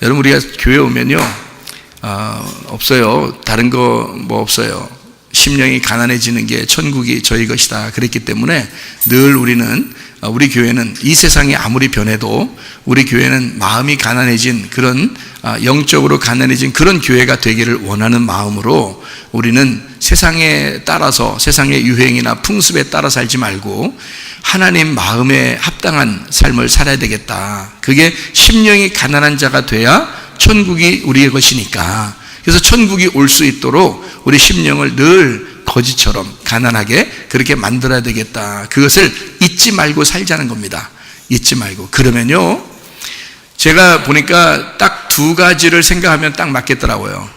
여러분, 우리가 교회 오면요, 없어요. 다른 거 뭐 없어요. 심령이 가난해지는 게 천국이 저희 것이다 그랬기 때문에 늘 우리 교회는 이 세상이 아무리 변해도 우리 교회는 마음이 가난해진 그런 영적으로 가난해진 그런 교회가 되기를 원하는 마음으로 우리는 세상에 따라서 세상의 유행이나 풍습에 따라 살지 말고 하나님 마음에 합당한 삶을 살아야 되겠다. 그게 심령이 가난한 자가 돼야 천국이 우리의 것이니까. 그래서 천국이 올 수 있도록 우리 심령을 늘 거지처럼 가난하게 그렇게 만들어야 되겠다. 그것을 잊지 말고 살자는 겁니다. 잊지 말고. 그러면요, 제가 보니까 딱 두 가지를 생각하면 딱 맞겠더라고요.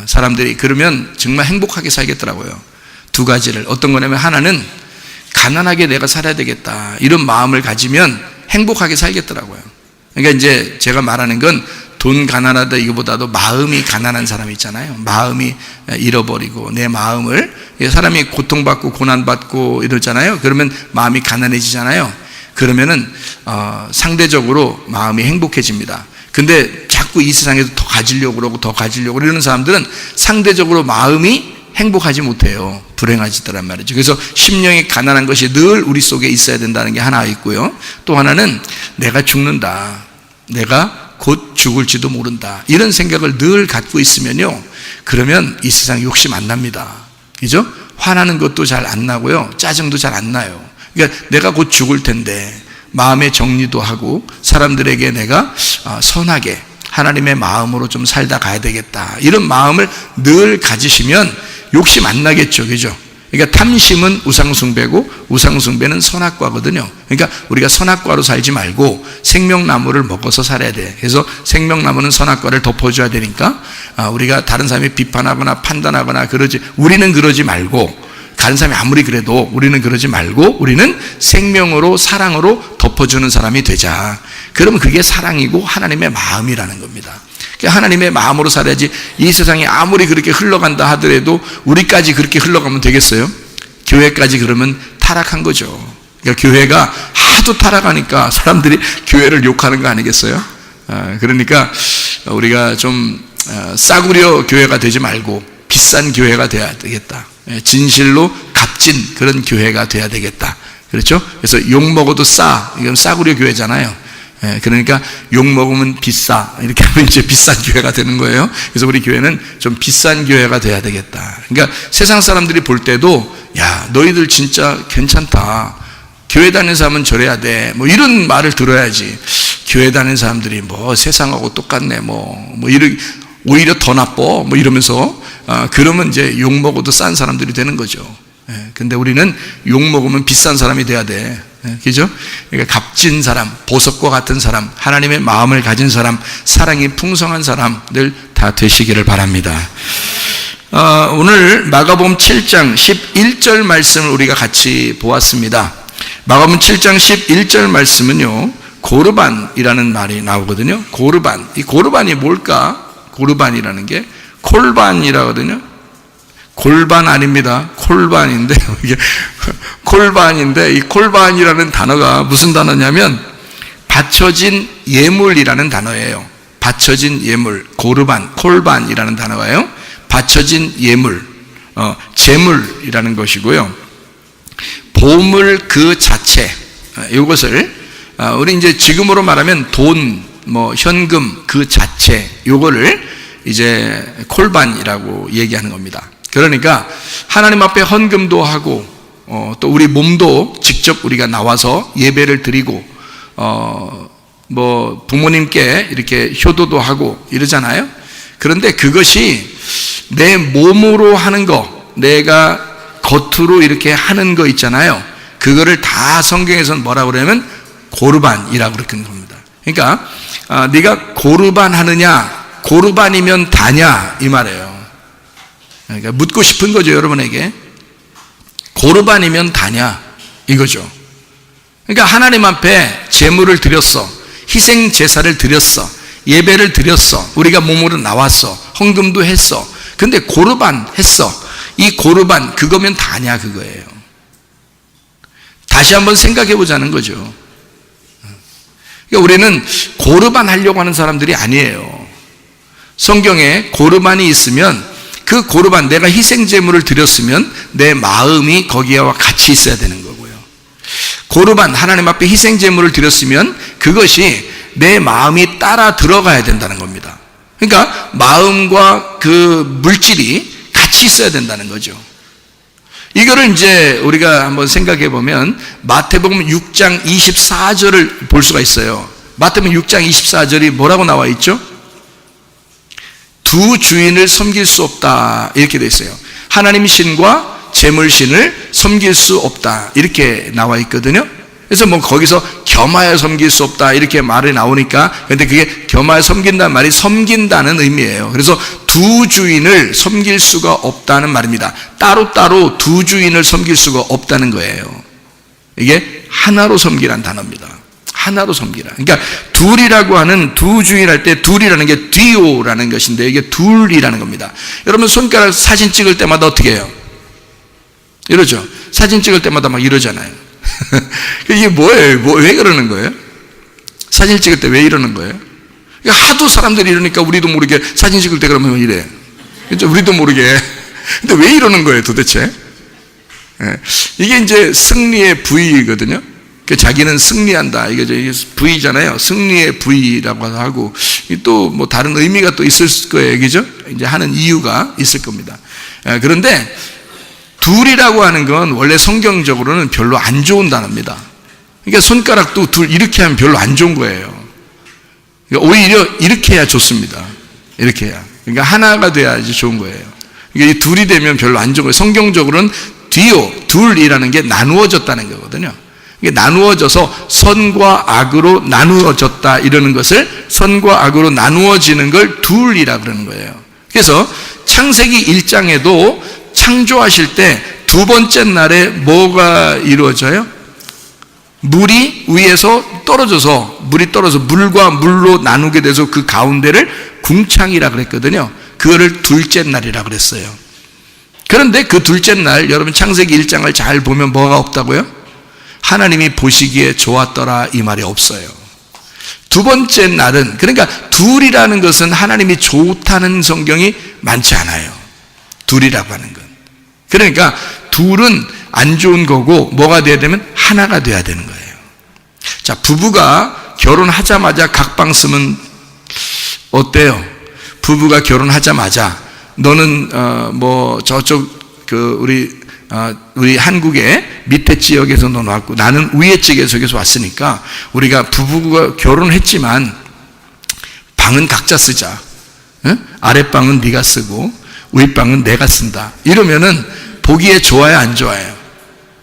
사람들이 그러면 정말 행복하게 살겠더라고요. 두 가지를. 어떤 거냐면 하나는 가난하게 내가 살아야 되겠다 이런 마음을 가지면 행복하게 살겠더라고요. 그러니까 이제 제가 말하는 건 돈 가난하다 이거보다도 마음이 가난한 사람이 있잖아요. 마음이 잃어버리고 내 마음을, 사람이 고통받고 고난받고 이러잖아요. 그러면 마음이 가난해지잖아요. 그러면은 상대적으로 마음이 행복해집니다. 근데 자꾸 이 세상에서 더 가지려고 그러고 더 가지려고 그러는 사람들은 상대적으로 마음이 행복하지 못해요. 불행해지더란 말이죠. 그래서 심령이 가난한 것이 늘 우리 속에 있어야 된다는 게 하나 있고요. 또 하나는 내가 죽는다. 내가 곧 죽을지도 모른다. 이런 생각을 늘 갖고 있으면요, 그러면 이 세상 욕심 안 납니다. 그죠? 화나는 것도 잘 안 나고요. 짜증도 잘 안 나요. 그러니까 내가 곧 죽을 텐데 마음의 정리도 하고 사람들에게 내가 선하게 하나님의 마음으로 좀 살다 가야 되겠다. 이런 마음을 늘 가지시면 욕심 안 나겠죠. 그죠? 그러니까 탐심은 우상숭배고 우상숭배는 선악과거든요. 그러니까 우리가 선악과로 살지 말고 생명나무를 먹어서 살아야 돼. 그래서 생명나무는 선악과를 덮어줘야 되니까 우리가 다른 사람이 비판하거나 판단하거나 우리는 그러지 말고, 다른 사람이 아무리 그래도 우리는 그러지 말고 우리는 생명으로 사랑으로 덮어주는 사람이 되자. 그러면 그게 사랑이고 하나님의 마음이라는 겁니다. 하나님의 마음으로 살아야지. 이 세상이 아무리 그렇게 흘러간다 하더라도 우리까지 그렇게 흘러가면 되겠어요? 교회까지 그러면 타락한 거죠. 그러니까 교회가 하도 타락하니까 사람들이 교회를 욕하는 거 아니겠어요? 그러니까 우리가 좀 싸구려 교회가 되지 말고 비싼 교회가 돼야 되겠다. 진실로 값진 그런 교회가 돼야 되겠다. 그렇죠? 그래서 욕 먹어도 이건 싸구려 교회잖아요. 그러니까 욕 먹으면 비싸 이렇게 하면 이제 비싼 교회가 되는 거예요. 그래서 우리 교회는 좀 비싼 교회가 돼야 되겠다. 그러니까 세상 사람들이 볼 때도 야, 너희들 진짜 괜찮다. 교회 다니는 사람은 저래야 돼. 뭐 이런 말을 들어야지. 교회 다니는 사람들이 뭐 세상하고 똑같네. 오히려 더 나빠. 뭐 이러면서 그러면 이제 욕 먹어도 싼 사람들이 되는 거죠. 근데 우리는 욕 먹으면 비싼 사람이 돼야 돼. 그죠? 그러니까 값진 사람, 보석과 같은 사람, 하나님의 마음을 가진 사람, 사랑이 풍성한 사람들 다 되시기를 바랍니다. 오늘 마가복음 7장 11절 말씀을 우리가 같이 보았습니다. 마가복음 7장 11절 말씀은요, 고르반이라는 말이 나오거든요. 고르반. 이 고르반이 뭘까? 고르반이라는 게 콜반이라거든요. 골반 아닙니다. 콜반인데, 이게 콜반인데, 이 콜반이라는 단어가 무슨 단어냐면, 바쳐진 예물이라는 단어예요. 바쳐진 예물, 고르반, 콜반이라는 단어가요. 바쳐진 예물, 재물이라는 것이고요. 보물 그 자체, 이것을, 우리 이제 지금으로 말하면 돈, 현금 그 자체, 요거를 이제 콜반이라고 얘기하는 겁니다. 그러니까 하나님 앞에 헌금도 하고 또 우리 몸도 직접 우리가 나와서 예배를 드리고 부모님께 이렇게 효도도 하고 이러잖아요. 그런데 그것이 내 몸으로 하는 거, 내가 겉으로 이렇게 하는 거 있잖아요. 그거를 다 성경에서는 뭐라고 그러냐면 고르반이라고 그러는 겁니다. 그러니까 네가 고르반 하느냐, 고르반이면 다냐 이 말이에요. 그러니까 묻고 싶은 거죠, 여러분에게. 고르반이면 다냐 이거죠. 그러니까 하나님 앞에 제물을 드렸어, 희생 제사를 드렸어, 예배를 드렸어, 우리가 몸으로 나왔어, 헌금도 했어. 근데 고르반 했어. 이 고르반 그거면 다냐 그거예요. 다시 한번 생각해 보자는 거죠. 그러니까 우리는 고르반 하려고 하는 사람들이 아니에요. 성경에 고르반이 있으면 그 고르반, 내가 희생제물을 드렸으면 내 마음이 거기와 같이 있어야 되는 거고요. 고르반, 하나님 앞에 희생제물을 드렸으면 그것이 내 마음이 따라 들어가야 된다는 겁니다. 그러니까 마음과 그 물질이 같이 있어야 된다는 거죠. 이거를 이제 우리가 한번 생각해 보면 마태복음 6장 24절을 볼 수가 있어요. 마태복음 6장 24절이 뭐라고 나와 있죠? 두 주인을 섬길 수 없다, 이렇게 되어 있어요. 하나님 신과 재물신을 섬길 수 없다, 이렇게 나와 있거든요. 그래서 뭐 거기서 겸하여 섬길 수 없다 이렇게 말이 나오니까, 근데 그게 겸하여 섬긴다는 말이 섬긴다는 의미예요. 그래서 두 주인을 섬길 수가 없다는 말입니다. 따로따로 두 주인을 섬길 수가 없다는 거예요. 이게 하나로 섬기라는 단어입니다. 하나로 섬기라. 그러니까 둘이라고 하는, 두 주인 할 때 둘이라는 게 디오라는 것인데, 이게 둘이라는 겁니다. 여러분 손가락 사진 찍을 때마다 어떻게 해요? 이러죠. 사진 찍을 때마다 막 이러잖아요. 이게 뭐예요? 왜 그러는 거예요? 사진 찍을 때 왜 이러는 거예요? 하도 사람들이 이러니까 우리도 모르게 사진 찍을 때 그러면 이래. 그렇죠? 우리도 모르게. 근데 왜 이러는 거예요 도대체? 이게 이제 승리의 부위거든요. 자기는 승리한다. 이게 부위잖아요. 승리의 부위라고 하고, 또 뭐 다른 의미가 또 있을 거예요. 그죠? 이제 하는 이유가 있을 겁니다. 그런데 둘이라고 하는 건 원래 성경적으로는 별로 안 좋은 단어입니다. 그러니까 손가락도 둘 이렇게 하면 별로 안 좋은 거예요. 그러니까 오히려 이렇게 해야 좋습니다. 이렇게 해야. 그러니까 하나가 돼야지 좋은 거예요. 그러니까 이 둘이 되면 별로 안 좋은 거예요. 성경적으로는 디오, 둘이라는 게 나누어졌다는 거거든요. 이게 나누어져서 선과 악으로 나누어졌다 이러는 것을, 선과 악으로 나누어지는 걸 둘이라 그러는 거예요. 그래서 창세기 1장에도 창조하실 때 두 번째 날에 뭐가 이루어져요? 물이 위에서 떨어져서, 물이 떨어져서 물과 물로 나누게 돼서 그 가운데를 궁창이라 그랬거든요. 그거를 둘째 날이라 그랬어요. 그런데 그 둘째 날, 여러분 창세기 1장을 잘 보면 뭐가 없다고요? 하나님이 보시기에 좋았더라 이 말이 없어요. 두 번째 날은, 그러니까 둘이라는 것은 하나님이 좋다는 성경이 많지 않아요. 둘이라고 하는 건. 그러니까 둘은 안 좋은 거고, 뭐가 돼야 되면 하나가 돼야 되는 거예요. 자, 부부가 결혼하자마자 각방 쓰면 어때요? 부부가 결혼하자마자 너는 뭐 저쪽 우리 한국의 밑에 지역에서 너 왔고 나는 위에 지역에서 왔으니까 우리가 부부가 결혼했지만 방은 각자 쓰자. 응? 아랫방은 네가 쓰고 윗방은 내가 쓴다. 이러면은 보기에 좋아요, 안 좋아요?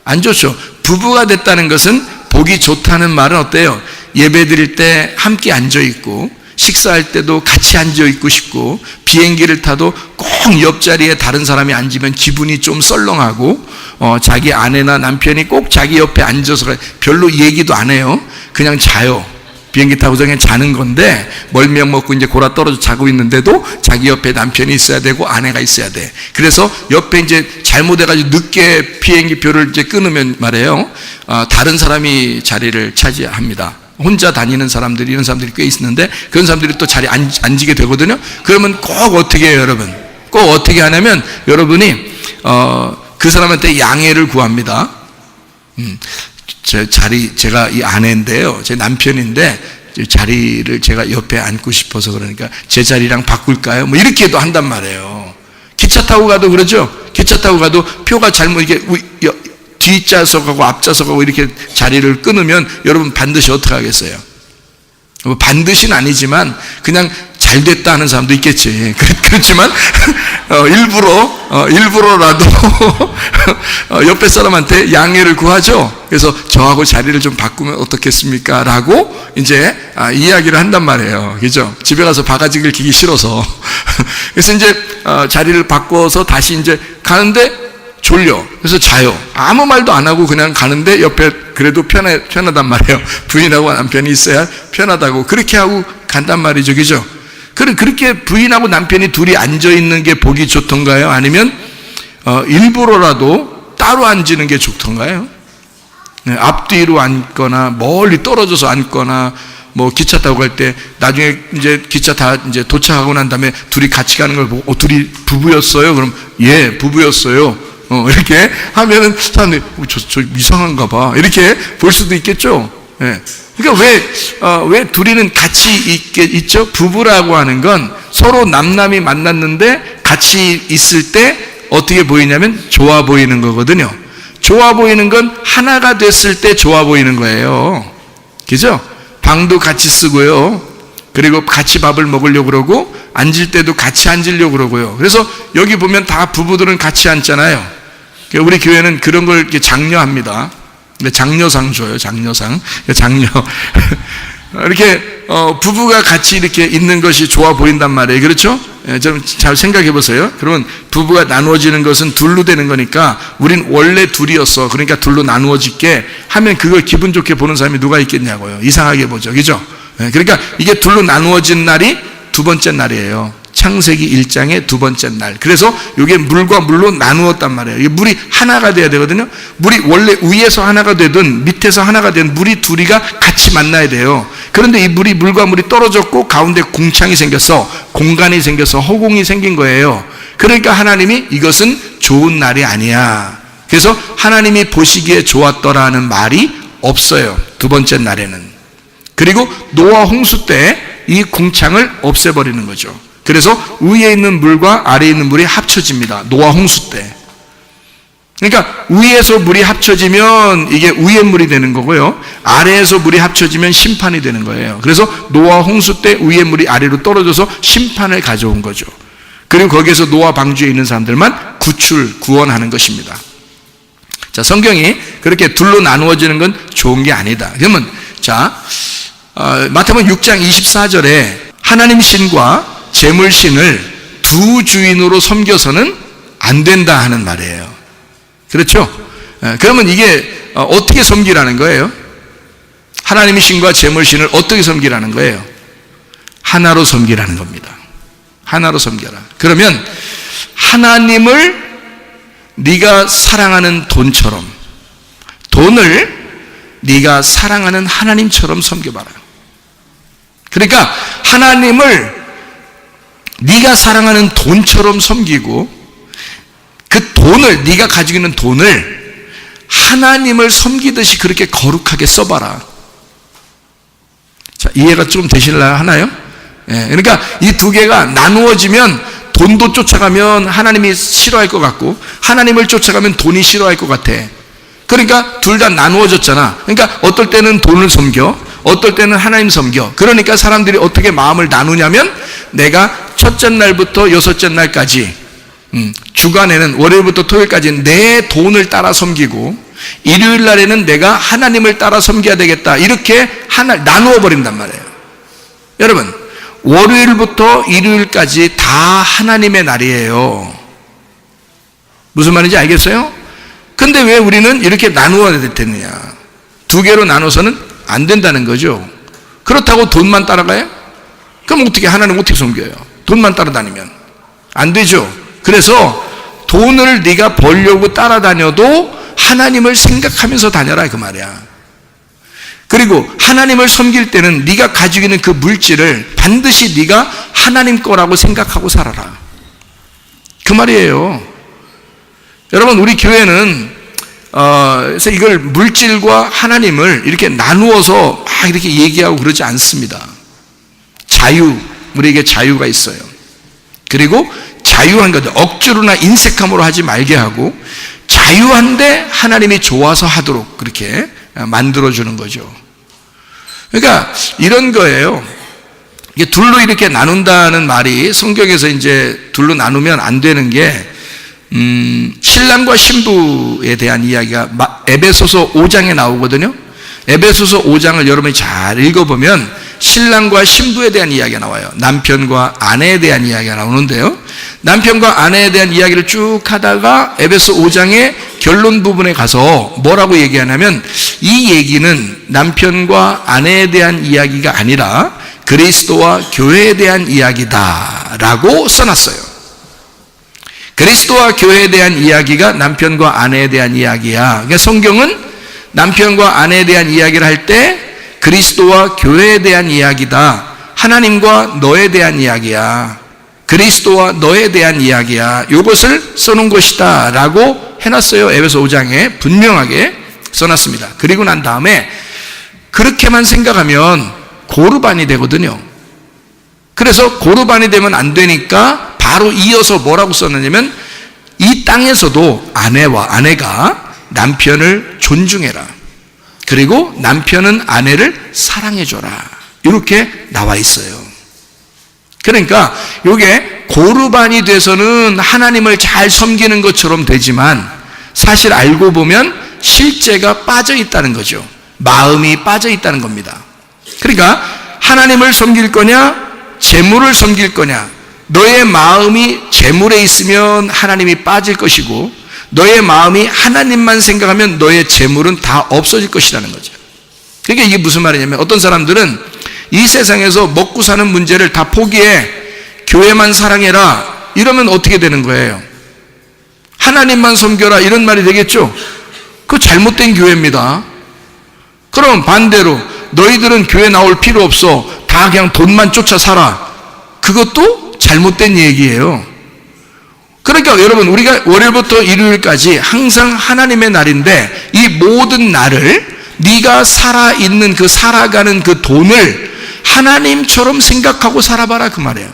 안 좋죠. 부부가 됐다는 것은 보기 좋다는 말은 어때요? 예배 드릴 때 함께 앉아 있고, 식사할 때도 같이 앉아 있고 싶고, 비행기를 타도 꼭 옆자리에 다른 사람이 앉으면 기분이 좀 썰렁하고, 자기 아내나 남편이 꼭 자기 옆에 앉아서 별로 얘기도 안 해요. 그냥 자요. 비행기 타고 그냥 자는 건데, 멀미약 먹고 이제 골아 떨어져 자고 있는데도 자기 옆에 남편이 있어야 되고 아내가 있어야 돼. 그래서 옆에 이제 잘못해가지고 늦게 비행기표를 이제 끊으면 말이에요, 다른 사람이 자리를 차지합니다. 혼자 다니는 사람들이, 이런 사람들이 꽤 있는데 그런 사람들이 또 자리에 앉게 되거든요. 그러면 꼭 어떻게 해요, 여러분? 꼭 어떻게 하냐면 여러분이 그 사람한테 양해를 구합니다. 제가 이 아내인데요, 제 남편인데 자리를 제가 옆에 앉고 싶어서 그러니까 제 자리랑 바꿀까요? 뭐 이렇게도 한단 말이에요. 기차 타고 가도 그러죠. 기차 타고 가도 표가 잘못 이게 뒷좌석하고 앞좌석하고 이렇게 자리를 끊으면 여러분 반드시 어떻게 하겠어요? 반드시는 아니지만 그냥 잘 됐다 하는 사람도 있겠지. 그렇지만 일부러라도 옆에 사람한테 양해를 구하죠. 그래서 저하고 자리를 좀 바꾸면 어떻겠습니까? 라고 이제 이야기를 한단 말이에요. 그죠? 집에 가서 바가지를 기기 싫어서. 그래서 이제 자리를 바꿔서 다시 이제 가는데 졸려. 그래서 자요. 아무 말도 안 하고 그냥 가는데 옆에 그래도 편하단 말이에요. 부인하고 남편이 있어야 편하다고. 그렇게 하고 간단 말이죠. 그죠? 그렇게 부인하고 남편이 둘이 앉아있는 게 보기 좋던가요? 아니면 일부러라도 따로 앉는 게 좋던가요? 네, 앞뒤로 앉거나 멀리 떨어져서 앉거나 뭐 기차 타고 갈 때 나중에 이제 기차 다 이제 도착하고 난 다음에 둘이 같이 가는 걸 보고 둘이 부부였어요? 그럼 예, 부부였어요. 이렇게 하면은 사람들이 저 이상한가 봐. 이렇게 볼 수도 있겠죠. 예. 그러니까 왜 둘이는 같이 있죠? 부부라고 하는 건 서로 남남이 만났는데 같이 있을 때 어떻게 보이냐면 좋아 보이는 거거든요. 좋아 보이는 건 하나가 됐을 때 좋아 보이는 거예요. 그죠? 방도 같이 쓰고요. 그리고 같이 밥을 먹으려고 그러고 앉을 때도 같이 앉으려고 그러고요. 그래서 여기 보면 다 부부들은 같이 앉잖아요. 우리 교회는 그런 걸 이렇게 장려합니다. 장려상 줘요. 장려상. 장려. 이렇게 부부가 같이 이렇게 있는 것이 좋아 보인단 말이에요. 그렇죠? 좀 잘 생각해 보세요. 그러면 부부가 나누어지는 것은 둘로 되는 거니까 우린 원래 둘이었어. 그러니까 둘로 나누어질게 하면 그걸 기분 좋게 보는 사람이 누가 있겠냐고요. 이상하게 보죠. 그죠? 그러니까 이게 둘로 나누어진 날이 두 번째 날이에요. 창세기 1장의 두 번째 날. 그래서 이게 물과 물로 나누었단 말이에요. 이게 물이 하나가 돼야 되거든요. 물이 원래 위에서 하나가 되든 밑에서 하나가 되든 물이 둘이가 같이 만나야 돼요. 그런데 이 물과 물이 떨어졌고 가운데 공창이 생겼어. 공간이 생겨서 허공이 생긴 거예요. 그러니까 하나님이 이것은 좋은 날이 아니야. 그래서 하나님이 보시기에 좋았더라는 말이 없어요. 두 번째 날에는. 그리고 노아 홍수 때 이 공창을 없애버리는 거죠. 그래서 위에 있는 물과 아래에 있는 물이 합쳐집니다. 노아 홍수 때. 그러니까 위에서 물이 합쳐지면 이게 위의 물이 되는 거고요. 아래에서 물이 합쳐지면 심판이 되는 거예요. 그래서 노아 홍수 때 위의 물이 아래로 떨어져서 심판을 가져온 거죠. 그리고 거기에서 노아 방주에 있는 사람들만 구원하는 것입니다. 자, 성경이 그렇게 둘로 나누어지는 건 좋은 게 아니다. 그러면 자, 마태복음 6장 24절에 하나님 신과 재물 신을 두 주인으로 섬겨서는 안 된다 하는 말이에요. 그렇죠? 그러면 이게 어떻게 섬기라는 거예요? 하나님의 신과 재물 신을 어떻게 섬기라는 거예요? 하나로 섬기라는 겁니다. 하나로 섬겨라. 그러면 하나님을 네가 사랑하는 돈처럼, 돈을 네가 사랑하는 하나님처럼 섬겨봐라. 그러니까 하나님을 네가 사랑하는 돈처럼 섬기고 그 돈을, 네가 가지고 있는 돈을 하나님을 섬기듯이 그렇게 거룩하게 써봐라. 자, 이해가 좀 되실라 하나요? 예, 그러니까 이 두 개가 나누어지면 돈도 쫓아가면 하나님이 싫어할 것 같고 하나님을 쫓아가면 돈이 싫어할 것 같아. 그러니까 둘 다 나누어졌잖아. 그러니까 어떨 때는 돈을 섬겨, 어떨 때는 하나님 섬겨. 그러니까 사람들이 어떻게 마음을 나누냐면 내가 첫째 날부터 여섯째 날까지 주간에는 월요일부터 토요일까지 내 돈을 따라 섬기고 일요일 날에는 내가 하나님을 따라 섬겨야 되겠다. 이렇게 나누어 버린단 말이에요. 여러분, 월요일부터 일요일까지 다 하나님의 날이에요. 무슨 말인지 알겠어요? 근데 왜 우리는 이렇게 나누어야 되느냐? 두 개로 나눠서는 안 된다는 거죠. 그렇다고 돈만 따라가요? 그럼 어떻게 하나님 어떻게 섬겨요? 돈만 따라다니면 안 되죠. 그래서 돈을 네가 벌려고 따라다녀도 하나님을 생각하면서 다녀라 그 말이야. 그리고 하나님을 섬길 때는 네가 가지고 있는 그 물질을 반드시 네가 하나님 거라고 생각하고 살아라. 그 말이에요. 여러분, 우리 교회는 그래서 이걸 물질과 하나님을 이렇게 나누어서 막 이렇게 얘기하고 그러지 않습니다. 우리에게 자유가 있어요. 그리고 자유한 것들, 억지로나 인색함으로 하지 말게 하고 자유한데 하나님이 좋아서 하도록 그렇게 만들어주는 거죠. 그러니까 이런 거예요. 이게 둘로 이렇게 나눈다는 말이 성경에서 이제 둘로 나누면 안 되는 게 신랑과 신부에 대한 이야기가 에베소서 5장에 나오거든요. 에베소서 5장을 여러분이 잘 읽어보면 신랑과 신부에 대한 이야기가 나와요. 남편과 아내에 대한 이야기가 나오는데요. 남편과 아내에 대한 이야기를 쭉 하다가 에베소 5장의 결론 부분에 가서 뭐라고 얘기하냐면 이 얘기는 남편과 아내에 대한 이야기가 아니라 그리스도와 교회에 대한 이야기다라고 써놨어요. 그리스도와 교회에 대한 이야기가 남편과 아내에 대한 이야기야. 그러니까 성경은 남편과 아내에 대한 이야기를 할 때 그리스도와 교회에 대한 이야기다. 하나님과 너에 대한 이야기야. 그리스도와 너에 대한 이야기야. 이것을 써놓은 것이다 라고 해놨어요. 에베소 5장에 분명하게 써놨습니다. 그리고 난 다음에 그렇게만 생각하면 고르반이 되거든요. 그래서 고르반이 되면 안 되니까 바로 이어서 뭐라고 썼느냐면 이 땅에서도 아내가 남편을 존중해라. 그리고 남편은 아내를 사랑해줘라. 이렇게 나와 있어요. 그러니까 이게 고르반이 돼서는 하나님을 잘 섬기는 것처럼 되지만 사실 알고 보면 실제가 빠져 있다는 거죠. 마음이 빠져 있다는 겁니다. 그러니까 하나님을 섬길 거냐 재물을 섬길 거냐, 너의 마음이 재물에 있으면 하나님이 빠질 것이고 너의 마음이 하나님만 생각하면 너의 재물은 다 없어질 것이라는 거죠. 그러니까 이게 무슨 말이냐면 어떤 사람들은 이 세상에서 먹고 사는 문제를 다 포기해 교회만 사랑해라 이러면 어떻게 되는 거예요? 하나님만 섬겨라 이런 말이 되겠죠? 그거 잘못된 교회입니다. 그럼 반대로 너희들은 교회 나올 필요 없어 다 그냥 돈만 쫓아 살아, 그것도 잘못된 얘기예요. 그러니까 여러분 우리가 월요일부터 일요일까지 항상 하나님의 날인데 이 모든 날을 네가 살아있는 그 살아가는 그 돈을 하나님처럼 생각하고 살아봐라 그 말이에요.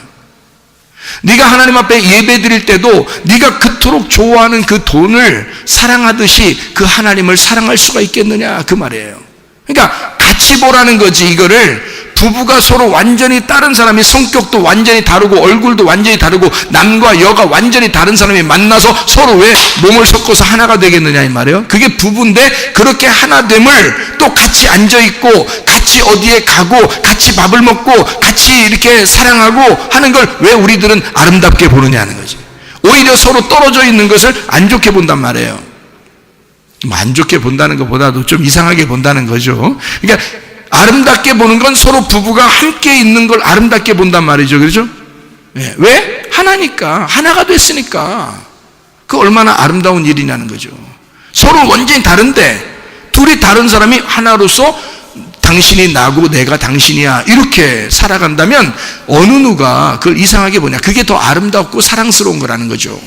네가 하나님 앞에 예배 드릴 때도 네가 그토록 좋아하는 그 돈을 사랑하듯이 그 하나님을 사랑할 수가 있겠느냐 그 말이에요. 그러니까 같이 보라는 거지. 이거를 부부가 서로 완전히 다른 사람이 성격도 완전히 다르고 얼굴도 완전히 다르고 남과 여가 완전히 다른 사람이 만나서 서로 왜 몸을 섞어서 하나가 되겠느냐 이 말이에요. 그게 부부인데 그렇게 하나됨을 또 같이 앉아있고 같이 어디에 가고 같이 밥을 먹고 같이 이렇게 사랑하고 하는 걸 왜 우리들은 아름답게 보느냐 하는 거지. 오히려 서로 떨어져 있는 것을 안 좋게 본단 말이에요. 안 좋게 본다는 것보다도 좀 이상하게 본다는 거죠. 그러니까 아름답게 보는 건 서로 부부가 함께 있는 걸 아름답게 본단 말이죠. 그렇죠? 네. 왜? 하나니까. 하나가 됐으니까. 그 얼마나 아름다운 일이냐는 거죠. 서로 완전히 다른데 둘이 다른 사람이 하나로서 당신이 나고 내가 당신이야 이렇게 살아간다면 어느 누가 그걸 이상하게 보냐. 그게 더 아름답고 사랑스러운 거라는 거죠.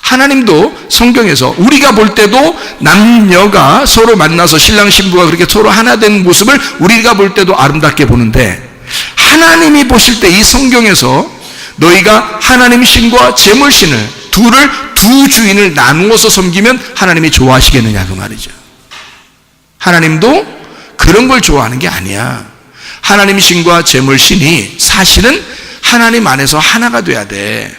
하나님도 성경에서 우리가 볼 때도 남녀가 서로 만나서 신랑 신부가 그렇게 서로 하나 된 모습을 우리가 볼 때도 아름답게 보는데 하나님이 보실 때 이 성경에서 너희가 하나님 신과 재물 신을 두 주인을 나누어서 섬기면 하나님이 좋아하시겠느냐 그 말이죠. 하나님도 그런 걸 좋아하는 게 아니야. 하나님 신과 재물 신이 사실은 하나님 안에서 하나가 돼야 돼.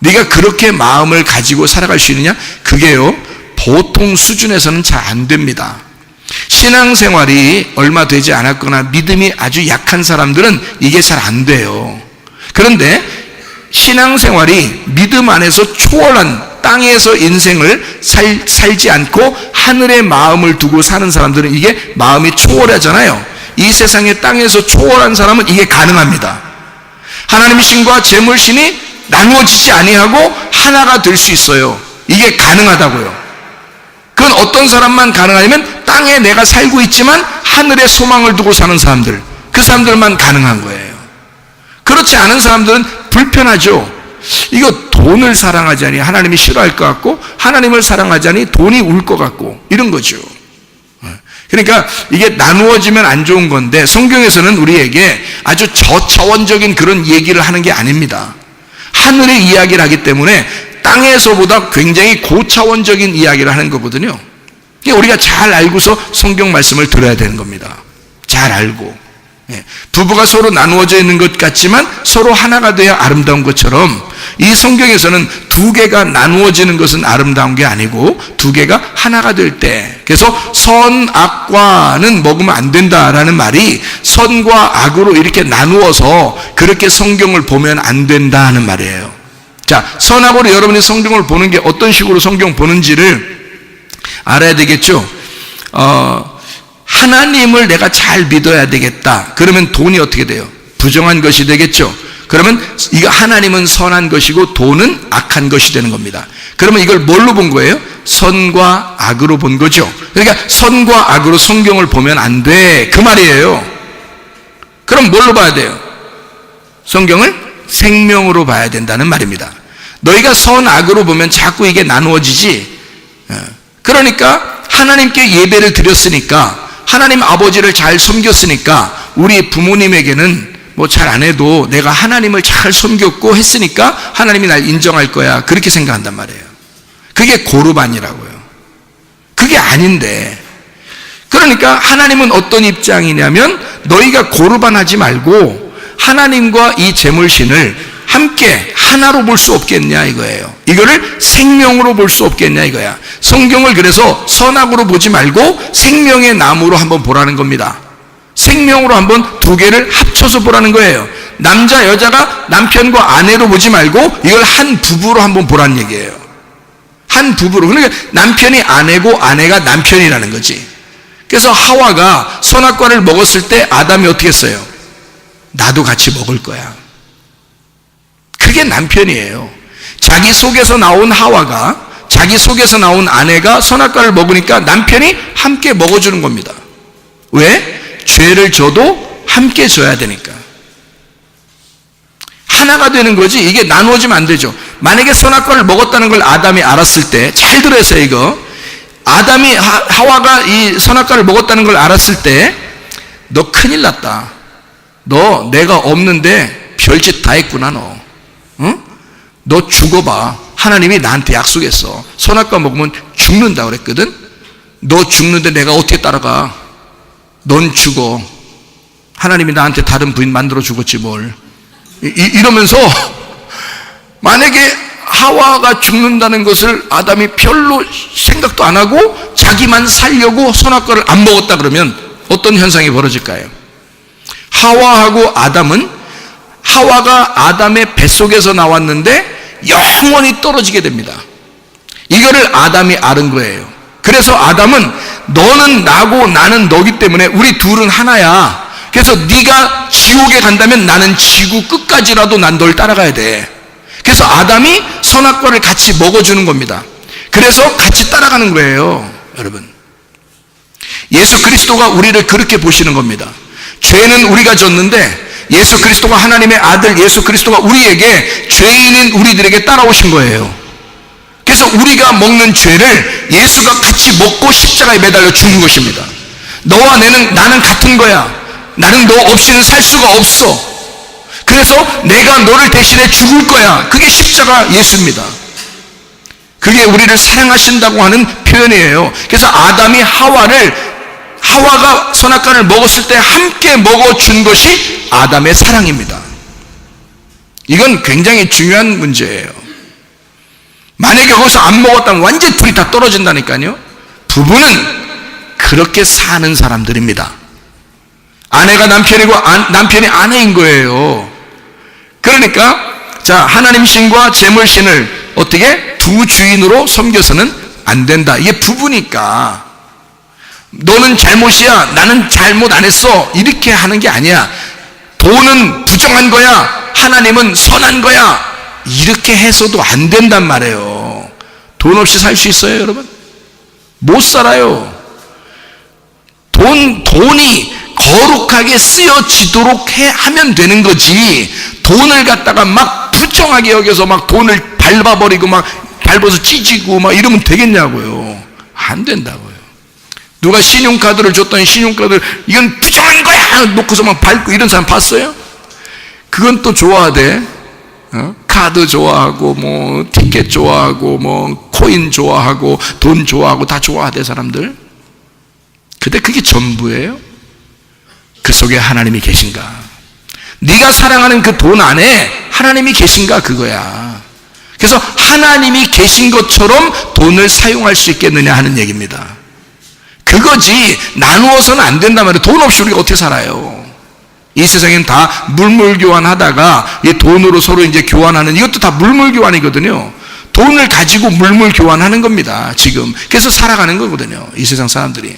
네가 그렇게 마음을 가지고 살아갈 수 있느냐? 그게요 보통 수준에서는 잘 안 됩니다. 신앙생활이 얼마 되지 않았거나 믿음이 아주 약한 사람들은 이게 잘 안 돼요. 그런데 신앙생활이 믿음 안에서 초월한 땅에서 인생을 살지 않고 하늘의 마음을 두고 사는 사람들은 이게 마음이 초월하잖아요. 이 세상의 땅에서 초월한 사람은 이게 가능합니다. 하나님의 신과 재물 신이 나누어지지 아니하고 하나가 될 수 있어요. 이게 가능하다고요. 그건 어떤 사람만 가능하냐면 땅에 내가 살고 있지만 하늘에 소망을 두고 사는 사람들, 그 사람들만 가능한 거예요. 그렇지 않은 사람들은 불편하죠. 이거 돈을 사랑하자니 하나님이 싫어할 것 같고 하나님을 사랑하자니 돈이 울 것 같고 이런 거죠. 그러니까 이게 나누어지면 안 좋은 건데 성경에서는 우리에게 아주 저차원적인 그런 얘기를 하는 게 아닙니다. 하늘의 이야기를 하기 때문에 땅에서보다 굉장히 고차원적인 이야기를 하는 거거든요. 우리가 잘 알고서 성경 말씀을 들어야 되는 겁니다. 잘 알고. 부부가 서로 나누어져 있는 것 같지만 서로 하나가 돼야 아름다운 것처럼 이 성경에서는 두 개가 나누어지는 것은 아름다운 게 아니고 두 개가 하나가 될 때, 그래서 선악과는 먹으면 안 된다라는 말이 선과 악으로 이렇게 나누어서 그렇게 성경을 보면 안 된다는 말이에요. 자, 선악으로 여러분이 성경을 보는 게 어떤 식으로 성경 보는지를 알아야 되겠죠. 하나님을 내가 잘 믿어야 되겠다. 그러면 돈이 어떻게 돼요? 부정한 것이 되겠죠. 그러면 이거 하나님은 선한 것이고 돈은 악한 것이 되는 겁니다. 그러면 이걸 뭘로 본 거예요? 선과 악으로 본 거죠. 그러니까 선과 악으로 성경을 보면 안 돼, 그 말이에요. 그럼 뭘로 봐야 돼요? 성경을 생명으로 봐야 된다는 말입니다. 너희가 선악으로 보면 자꾸 이게 나누어지지. 그러니까 하나님께 예배를 드렸으니까, 하나님 아버지를 잘 섬겼으니까, 우리 부모님에게는 뭐 잘 안 해도 내가 하나님을 잘 섬겼고 했으니까 하나님이 날 인정할 거야, 그렇게 생각한단 말이에요. 그게 고르반이라고요. 그게 아닌데, 그러니까 하나님은 어떤 입장이냐면, 너희가 고르반하지 말고 하나님과 이 제물신을 함께 하나로 볼 수 없겠냐 이거예요. 이거를 생명으로 볼 수 없겠냐 이거야. 성경을 그래서 선악으로 보지 말고 생명의 나무로 한번 보라는 겁니다. 생명으로 한번 두 개를 합쳐서 보라는 거예요. 남자 여자가 남편과 아내로 보지 말고 이걸 한 부부로 한번 보라는 얘기예요. 한 부부로. 그러니까 남편이 아내고 아내가 남편이라는 거지. 그래서 하와가 선악과를 먹었을 때 아담이 어떻게 했어요? 나도 같이 먹을 거야. 그게 남편이에요. 자기 속에서 나온 하와가, 자기 속에서 나온 아내가 선악과를 먹으니까 남편이 함께 먹어주는 겁니다. 왜? 죄를 져도 함께 져야 되니까. 하나가 되는 거지, 이게 나누어지면 안 되죠. 만약에 선악과를 먹었다는 걸 아담이 알았을 때, 잘 들으세요 이거. 아담이, 하와가 이 선악과를 먹었다는 걸 알았을 때, 너 큰일 났다. 너 내가 없는데 별짓 다 했구나 너. 응? 너 죽어봐. 하나님이 나한테 약속했어. 선악과 먹으면 죽는다 그랬거든. 너 죽는데 내가 어떻게 따라가? 넌 죽어. 하나님이 나한테 다른 부인 만들어 주겠지 뭘. 이러면서 만약에 하와가 죽는다는 것을 아담이 별로 생각도 안 하고 자기만 살려고 선악과를 안 먹었다 그러면 어떤 현상이 벌어질까요? 하와하고 아담은, 하와가 아담의 뱃속에서 나왔는데 영원히 떨어지게 됩니다. 이거를 아담이 아는 거예요. 그래서 아담은 너는 나고 나는 너기 때문에 우리 둘은 하나야. 그래서 네가 지옥에 간다면 나는 지구 끝까지라도 난 널 따라가야 돼. 그래서 아담이 선악과를 같이 먹어주는 겁니다. 그래서 같이 따라가는 거예요. 여러분, 예수 그리스도가 우리를 그렇게 보시는 겁니다. 죄는 우리가 졌는데 예수 그리스도가, 하나님의 아들 예수 그리스도가 우리에게, 죄인인 우리들에게 따라오신 거예요. 그래서 우리가 먹는 죄를 예수가 같이 먹고 십자가에 매달려 죽는 것입니다. 너와 나는 같은 거야. 나는 너 없이는 살 수가 없어. 그래서 내가 너를 대신해 죽을 거야. 그게 십자가 예수입니다. 그게 우리를 사랑하신다고 하는 표현이에요. 그래서 아담이 하와가 선악과를 먹었을 때 함께 먹어준 것이 아담의 사랑입니다. 이건 굉장히 중요한 문제예요. 만약에 거기서 안 먹었다면 완전히 둘이 다 떨어진다니까요. 부부는 그렇게 사는 사람들입니다. 아내가 남편이고 남편이 아내인 거예요. 그러니까 자, 하나님 신과 제물 신을 어떻게 두 주인으로 섬겨서는 안 된다. 이게 부부니까. 너는 잘못이야, 나는 잘못 안 했어, 이렇게 하는 게 아니야. 돈은 부정한 거야, 하나님은 선한 거야, 이렇게 해서도 안 된단 말이에요. 돈 없이 살 수 있어요, 여러분? 못 살아요. 돈이 거룩하게 쓰여지도록 하면 되는 거지, 돈을 갖다가 막 부정하게 여겨서 막 돈을 밟아버리고 막 밟아서 찢이고 막 이러면 되겠냐고요. 안 된다고요. 누가 신용카드를 줬더니 신용카드를 이건 부정한 거야 놓고서 막 밟고 이런 사람 봤어요? 그건 또 좋아하대. 카드 좋아하고 뭐 티켓 좋아하고 뭐 코인 좋아하고 돈 좋아하고 다 좋아하대 사람들. 근데 그게 전부예요? 그 속에 하나님이 계신가? 네가 사랑하는 그 돈 안에 하나님이 계신가, 그거야. 그래서 하나님이 계신 것처럼 돈을 사용할 수 있겠느냐 하는 얘기입니다. 그거지. 나누어서는 안 된단 말이에요. 돈 없이 우리가 어떻게 살아요? 이 세상엔 다 물물 교환하다가 이 돈으로 서로 이제 교환하는, 이것도 다 물물 교환이거든요. 돈을 가지고 물물 교환하는 겁니다, 지금. 그래서 살아가는 거거든요, 이 세상 사람들이.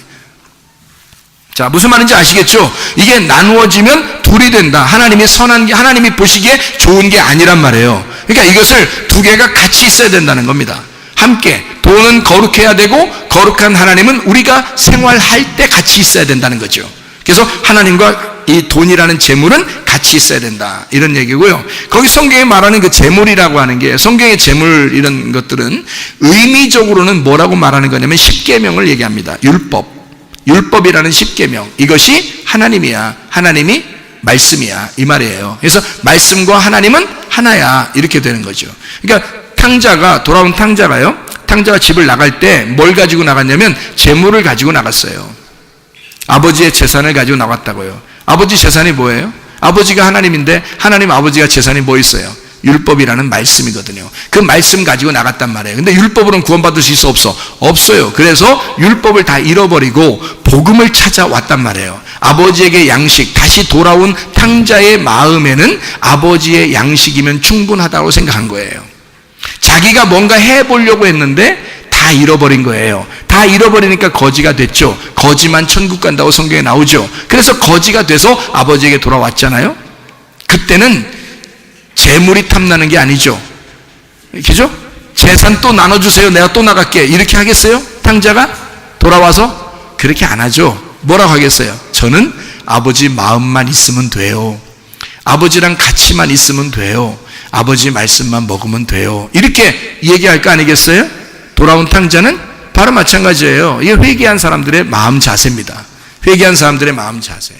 자, 무슨 말인지 아시겠죠? 이게 나누어지면 둘이 된다. 하나님이 선한 게, 하나님이 보시기에 좋은 게 아니란 말이에요. 그러니까 이것을 두 개가 같이 있어야 된다는 겁니다. 함께 돈은 거룩해야 되고 거룩한 하나님은 우리가 생활할 때 같이 있어야 된다는 거죠. 그래서 하나님과 이 돈이라는 재물은 같이 있어야 된다, 이런 얘기고요. 거기 성경에 말하는 그 재물이라고 하는 게, 성경의 재물 이런 것들은 의미적으로는 뭐라고 말하는 거냐면 십계명을 얘기합니다. 율법이라는 십계명, 이것이 하나님이야, 하나님이 말씀이야, 이 말이에요. 그래서 말씀과 하나님은 하나야, 이렇게 되는 거죠. 그러니까 돌아온 탕자가요, 탕자가 집을 나갈 때 뭘 가지고 나갔냐면 재물을 가지고 나갔어요. 아버지의 재산을 가지고 나갔다고요. 아버지 재산이 뭐예요? 아버지가 하나님인데 하나님 아버지가 재산이 뭐 있어요? 율법이라는 말씀이거든요. 그 말씀 가지고 나갔단 말이에요. 근데 율법으로는 구원받을 수 있어, 없어? 없어요. 그래서 율법을 다 잃어버리고 복음을 찾아왔단 말이에요. 아버지에게 양식, 다시 돌아온 탕자의 마음에는 아버지의 양식이면 충분하다고 생각한 거예요. 자기가 뭔가 해보려고 했는데 다 잃어버린 거예요. 다 잃어버리니까 거지가 됐죠. 거지만 천국 간다고 성경에 나오죠. 그래서 거지가 돼서 아버지에게 돌아왔잖아요. 그때는 재물이 탐나는 게 아니죠. 그죠? 재산 또 나눠주세요, 내가 또 나갈게, 이렇게 하겠어요? 탕자가 돌아와서? 그렇게 안 하죠. 뭐라고 하겠어요? 저는 아버지 마음만 있으면 돼요. 아버지랑 같이만 있으면 돼요. 아버지 말씀만 먹으면 돼요. 이렇게 얘기할 거 아니겠어요? 돌아온 탕자는 바로 마찬가지예요. 이게 회개한 사람들의 마음 자세입니다. 회개한 사람들의 마음 자세.